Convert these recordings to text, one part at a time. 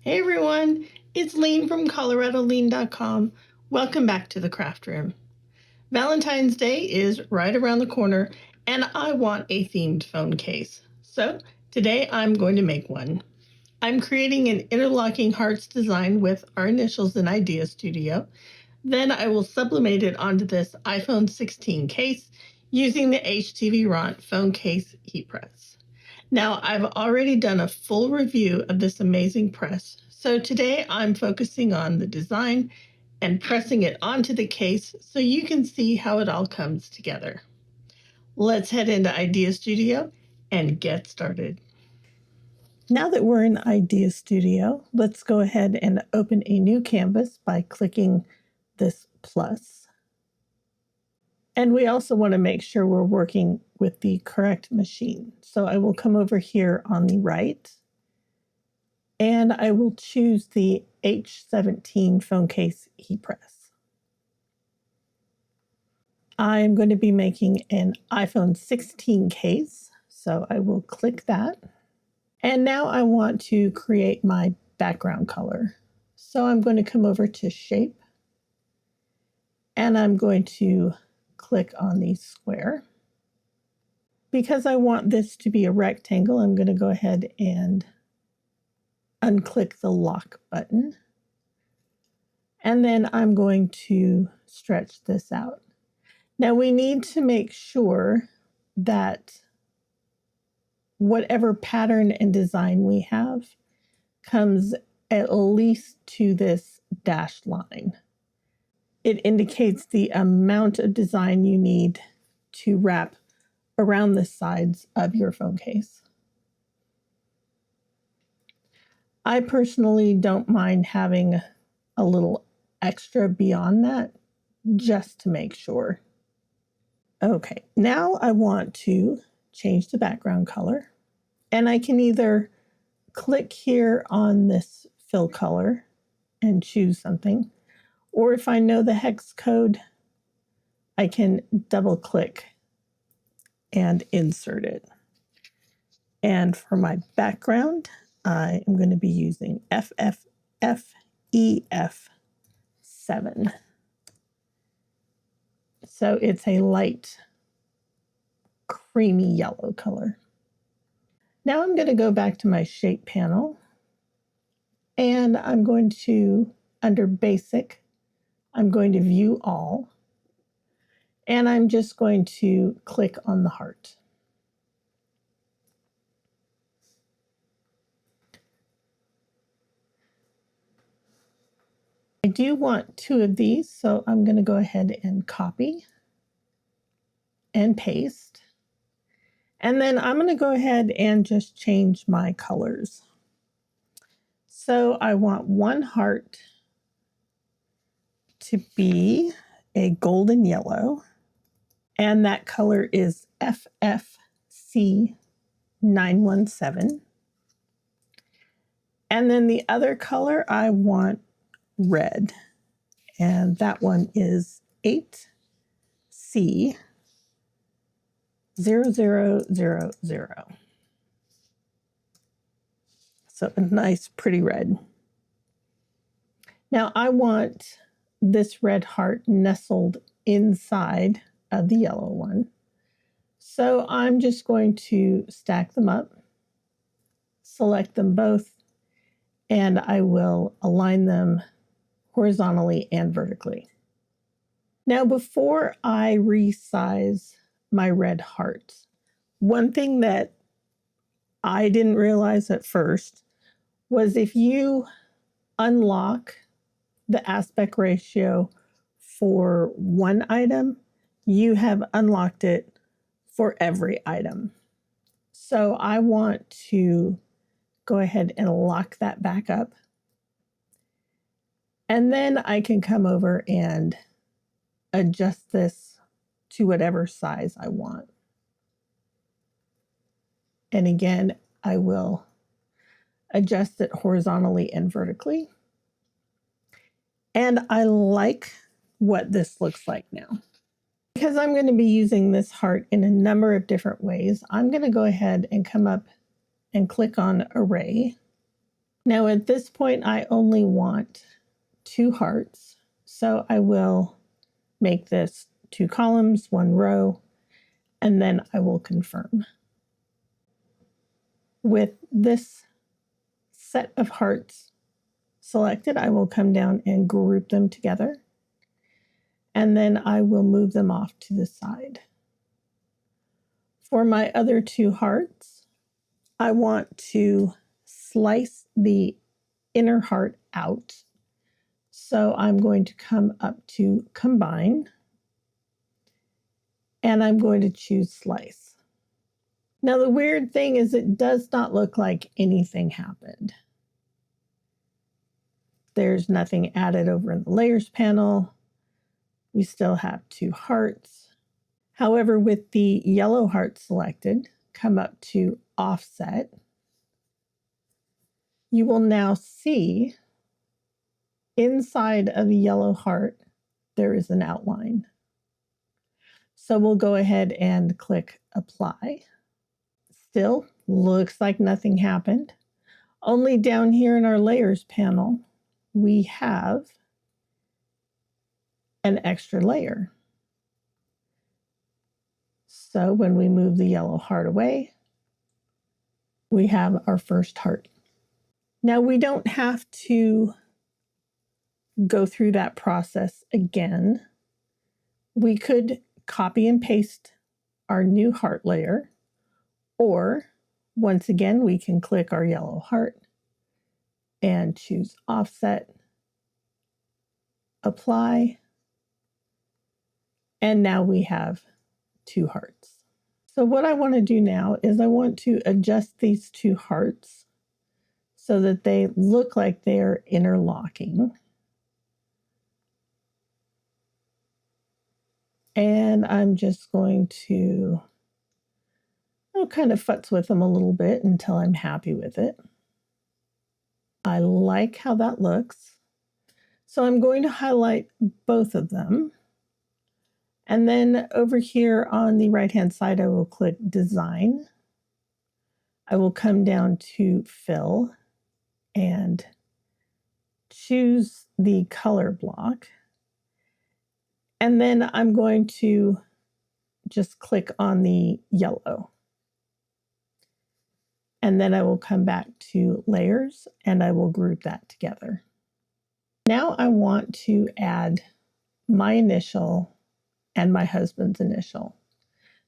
Hey everyone, it's Lean from ColoradoLean.com. Welcome back to the craft room. Valentine's Day is right around the corner and I want a themed phone case. So today I'm going to make one. I'm creating an interlocking hearts design with our initials in Idea Studio. Then I will sublimate it onto this iPhone 16 case using the HTVRont phone case heat press. Now, I've already done a full review of this amazing press, so today I'm focusing on the design and pressing it onto the case so you can see how it all comes together. Let's head into Idea Studio and get started. Now that we're in Idea Studio, let's go ahead and open a new canvas by clicking this plus. And we also want to make sure we're working with the correct machine. So I will come over here on the right and I will choose the H17 phone case heat press. I'm going to be making an iPhone 16 case, so I will click that. And now I want to create my background color. So I'm going to come over to Shape and I'm going to click on the square. Because I want this to be a rectangle, I'm going to go ahead and unclick the lock button. And then I'm going to stretch this out. Now we need to make sure that whatever pattern and design we have comes at least to this dashed line. It indicates the amount of design you need to wrap around the sides of your phone case. I personally don't mind having a little extra beyond that, just to make sure. Okay, now I want to change the background color, and I can either click here on this fill color and choose something, or if I know the hex code, I can double click and insert it. And for my background, I am going to be using FFFEF7. So it's a light creamy yellow color. Now I'm going to go back to my shape panel and I'm going to, under basic, I'm going to view all. And I'm just going to click on the heart. I do want 2 of these, so I'm going to go ahead and copy and paste. And then I'm going to go ahead and just change my colors. So I want one heart to be a golden yellow. And that color is FFC917. And then the other color I want red. And that one is 8C0000. So a nice pretty red. Now I want this red heart nestled inside of the yellow one. So I'm just going to stack them up, select them both, and I will align them horizontally and vertically. Now before I resize my red hearts, one thing that I didn't realize at first was if you unlock the aspect ratio for one item, you have unlocked it for every item. So I want to go ahead and lock that back up. And then I can come over and adjust this to whatever size I want. And again, I will adjust it horizontally and vertically. And I like what this looks like now. because I'm going to be using this heart in a number of different ways, I'm going to go ahead and come up and click on Array. Now at this point, I only want 2 hearts, so I will make this 2 columns, 1 row, and then I will confirm. With this set of hearts selected, I will come down and group them together, and then I will move them off to the side. For my other 2 hearts, I want to slice the inner heart out. So I'm going to come up to Combine, and I'm going to choose Slice. Now the weird thing is it does not look like anything happened. There's nothing added over in the Layers panel. We still have 2 hearts. However, with the yellow heart selected, come up to Offset. You will now see inside of the yellow heart, there is an outline. So we'll go ahead and click Apply. Still looks like nothing happened. Only down here in our Layers panel, we have an extra layer. So when we move the yellow heart away, we have our first heart. Now we don't have to go through that process again. We could copy and paste our new heart layer, or once again, we can click our yellow heart and choose Offset, Apply, and now we have 2 hearts. So what I want to do now is I want to adjust these 2 hearts so that they look like they're interlocking. And I'm just going to kind of futz with them a little bit until I'm happy with it. I like how that looks. So I'm going to highlight both of them. And then over here on the right-hand side, I will click Design. I will come down to Fill and choose the color block. And then I'm going to just click on the yellow. And then I will come back to Layers and I will group that together. Now I want to add my initial and my husband's initial.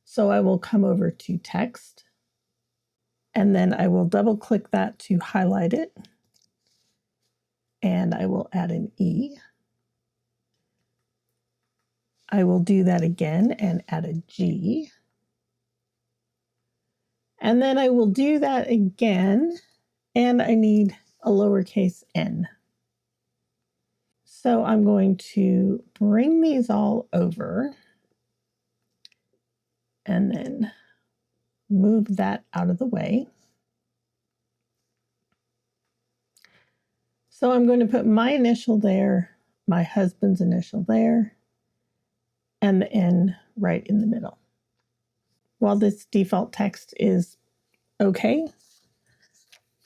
So I will come over to Text, and then I will double click that to highlight it. And I will add an E. I will do that again and add a G. And then I will do that again, and I need a lowercase n. So I'm going to bring these all over and then move that out of the way. So I'm going to put my initial there, my husband's initial there, and the N right in the middle. While this default text is okay,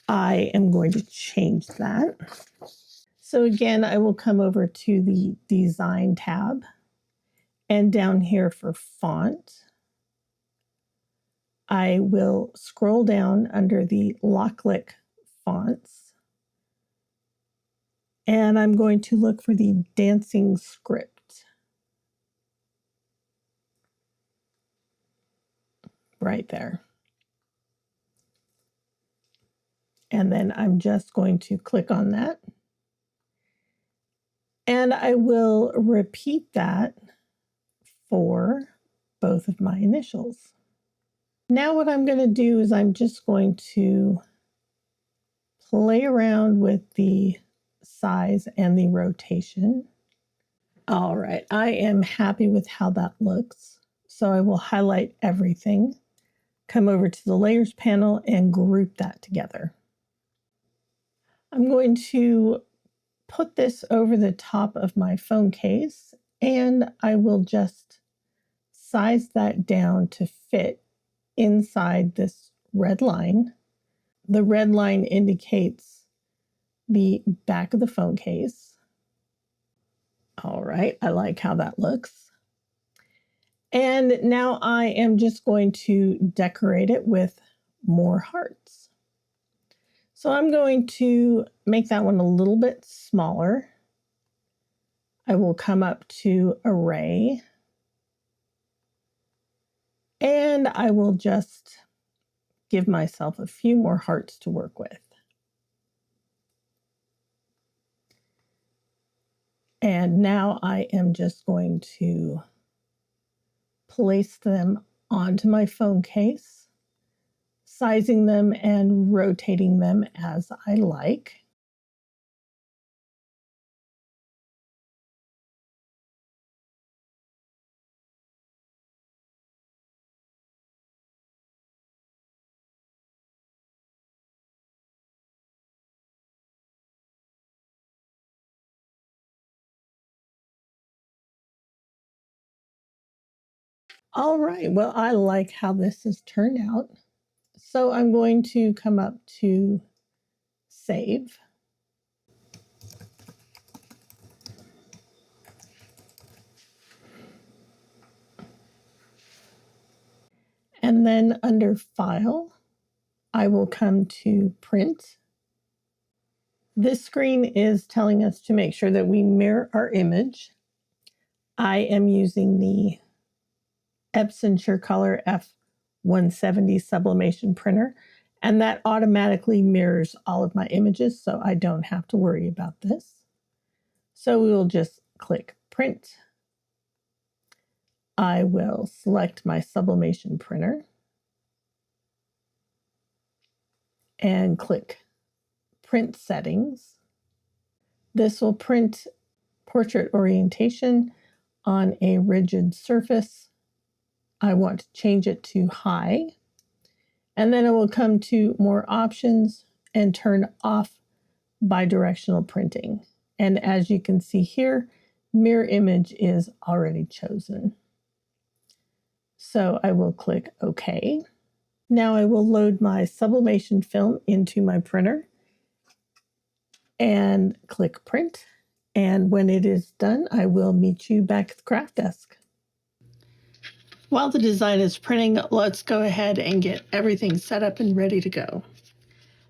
I am going to change that. So again, I will come over to the Design tab, and down here for Font, I will scroll down under the Locklick fonts, and I'm going to look for the Dancing Script right there. And then I'm just going to click on that. And I will repeat that for both of my initials. Now what I'm going to do is I'm just going to play around with the size and the rotation. All right, I am happy with how that looks. So I will highlight everything, come over to the Layers panel and group that together. I'm going to put this over the top of my phone case, and I will just size that down to fit inside this red line. The red line indicates the back of the phone case. All right, I like how that looks. And now I am just going to decorate it with more hearts. So I'm going to make that one a little bit smaller. I will come up to Array, and I will just give myself a few more hearts to work with. And now I am just going to place them onto my phone case, sizing them and rotating them as I like. All right, well, I like how this has turned out. So I'm going to come up to Save. And then under File, I will come to Print. This screen is telling us to make sure that we mirror our image. I am using the Epson SureColor F170 Sublimation printer, and that automatically mirrors all of my images, so I don't have to worry about this. So we will just click Print. I will select my Sublimation printer and click Print Settings. This will print portrait orientation on a rigid surface. I want to change it to high, and then it will come to more options and turn off bidirectional printing. And as you can see here, mirror image is already chosen. So I will click OK. Now I will load my sublimation film into my printer and click Print. And when it is done, I will meet you back at the craft desk. While the design is printing, let's go ahead and get everything set up and ready to go.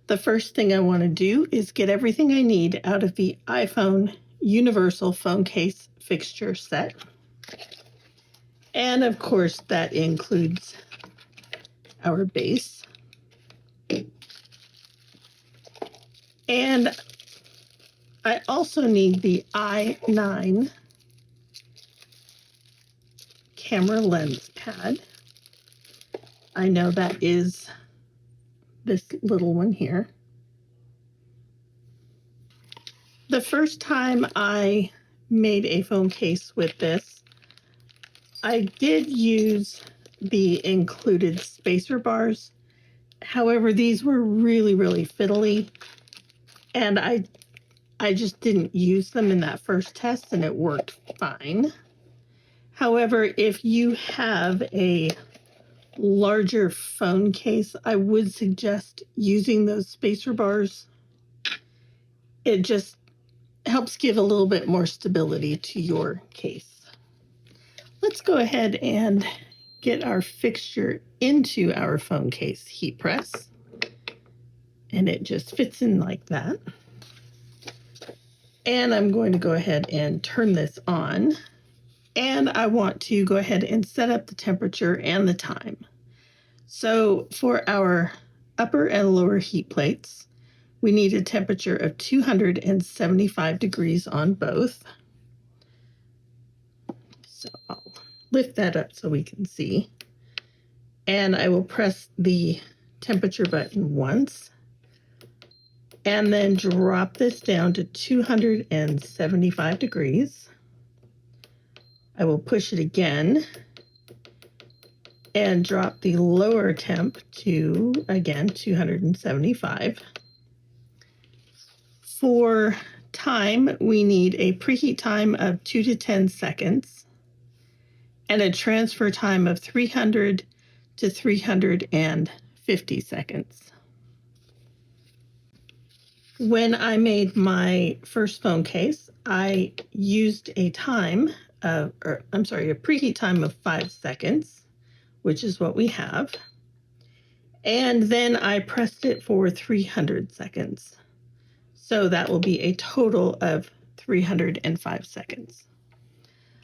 The first thing I want to do is get everything I need out of the iPhone Universal Phone Case Fixture set. And of course, that includes our base. And I also need the i9 camera lens pad. I know that is this little one here. The first time I made a phone case with this, I did use the included spacer bars. However, these were really, really fiddly, and I just didn't use them in that first test, and it worked fine. However, if you have a larger phone case, I would suggest using those spacer bars. It just helps give a little bit more stability to your case. Let's go ahead and get our fixture into our phone case heat press. And it just fits in like that. And I'm going to go ahead and turn this on. And I want to go ahead and set up the temperature and the time. So for our upper and lower heat plates, we need a temperature of 275 degrees on both. So I'll lift that up so we can see. And I will press the temperature button once. And then drop this down to 275 degrees. I will push it again and drop the lower temp to, again, 275. For time, we need a preheat time of 2 to 10 seconds. and a transfer time of 300 to 350 seconds. When I made my first phone case, I used a preheat time of 5 seconds, which is what we have. And then I pressed it for 300 seconds. So that will be a total of 305 seconds.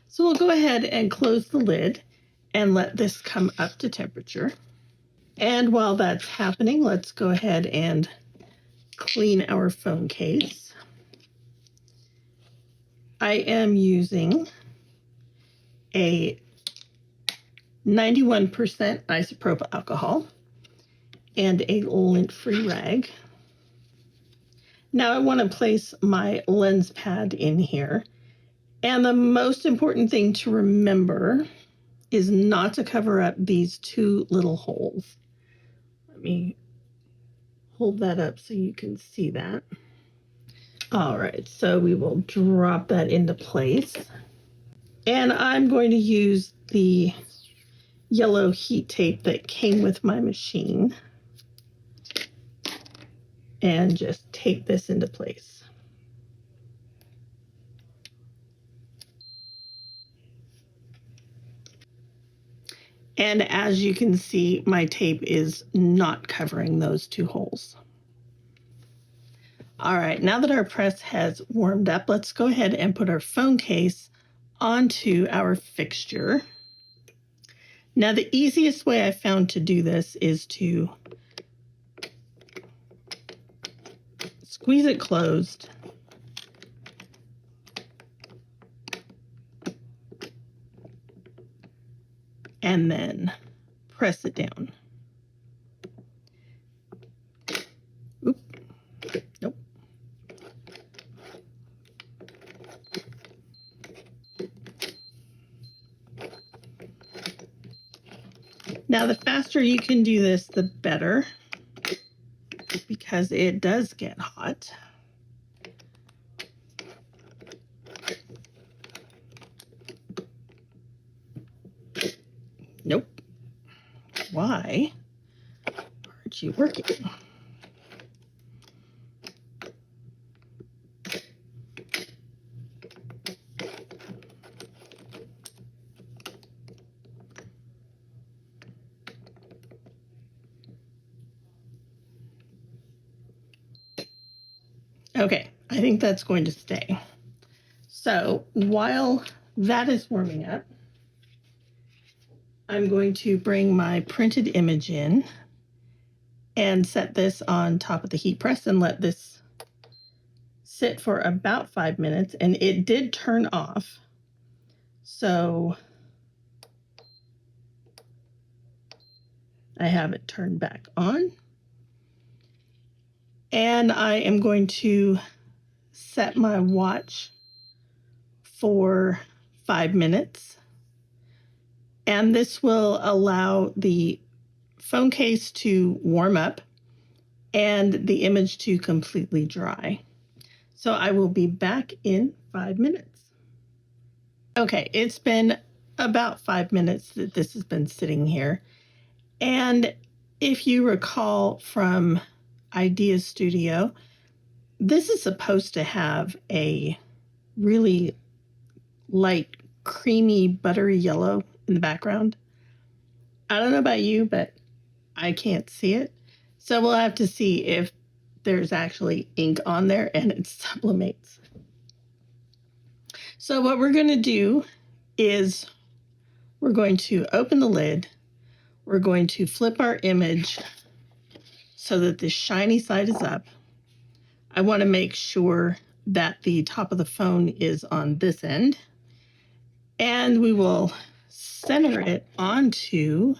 So we'll go ahead and close the lid and let this come up to temperature. And while that's happening, let's go ahead and clean our phone case. I am using a 91% isopropyl alcohol and a lint-free rag. Now I want to place my lens pad in here. And the most important thing to remember is not to cover up these two little holes. Let me hold that up so you can see that. All right, so we will drop that into place. And I'm going to use the yellow heat tape that came with my machine and just tape this into place. And as you can see, my tape is not covering those two holes. All right, now that our press has warmed up, let's go ahead and put our phone case onto our fixture. Now, the easiest way I found to do this is to squeeze it closed and then press it down. Oop. Nope. Now, the faster you can do this, the better, because it does get hot. Nope. Why aren't you working? Okay, I think that's going to stay. So while that is warming up, I'm going to bring my printed image in and set this on top of the heat press and let this sit for about 5 minutes. And it did turn off. So I have it turned back on. And I am going to set my watch for 5 minutes. And this will allow the phone case to warm up and the image to completely dry. So I will be back in 5 minutes. Okay, it's been about 5 minutes that this has been sitting here. And if you recall from Idea Studio, this is supposed to have a really light, creamy, buttery yellow in the background. I don't know about you, but I can't see it. So we'll have to see if there's actually ink on there and it sublimates. So what we're going to do is we're going to open the lid. We're going to flip our image so that the shiny side is up. I want to make sure that the top of the phone is on this end. And we will center it onto,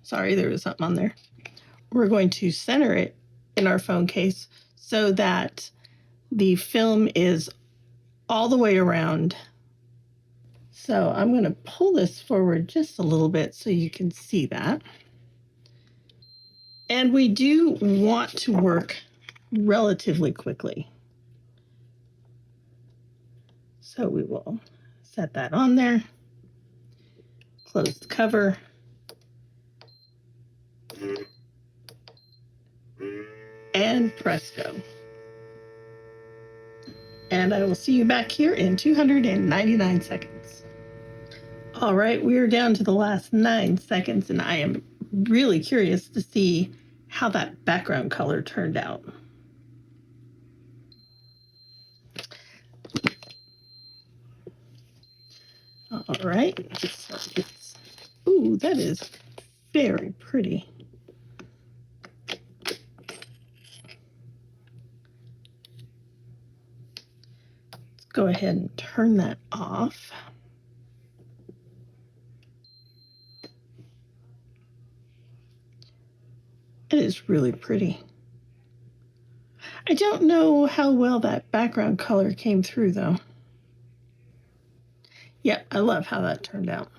sorry, there was something on there. We're going to center it in our phone case so that the film is all the way around. So I'm going to pull this forward just a little bit so you can see that. And we do want to work relatively quickly. So we will set that on there. Close the cover. And presto. And I will see you back here in 299 seconds. All right, we are down to the last 9 seconds, and I am really curious to see how that background color turned out. All right. Ooh, that is very pretty. Let's go ahead and turn that off. It is really pretty. I don't know how well that background color came through, though. Yep, I love how that turned out.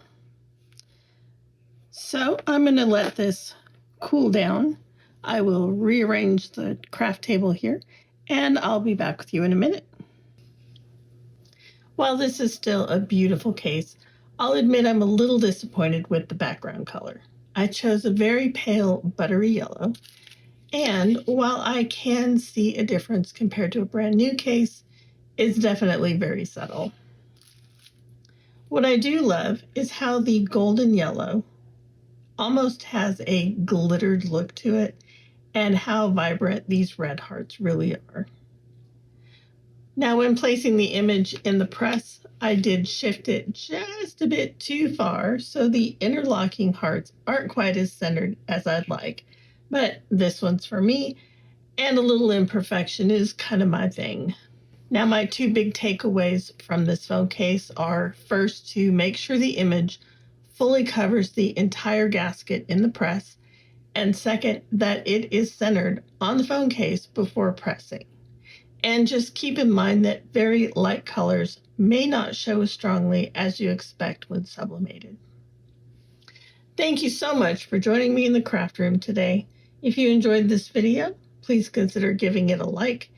So I'm going to let this cool down. I will rearrange the craft table here, and I'll be back with you in a minute. While this is still a beautiful case, I'll admit I'm a little disappointed with the background color. I chose a very pale buttery yellow, and while I can see a difference compared to a brand new case, it's definitely very subtle. What I do love is how the golden yellow almost has a glittered look to it, and how vibrant these red hearts really are. Now, when placing the image in the press, I did shift it just a bit too far, so the interlocking hearts aren't quite as centered as I'd like. But this one's for me, and a little imperfection is kind of my thing. Now, my 2 big takeaways from this phone case are, first, to make sure the image fully covers the entire gasket in the press, and second, that it is centered on the phone case before pressing. And just keep in mind that very light colors may not show as strongly as you expect when sublimated. Thank you so much for joining me in the craft room today. If you enjoyed this video, please consider giving it a like.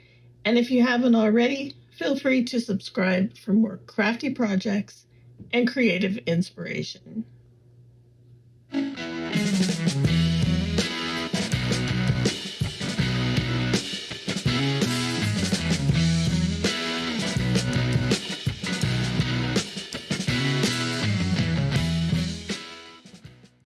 And if you haven't already, feel free to subscribe for more crafty projects and creative inspiration.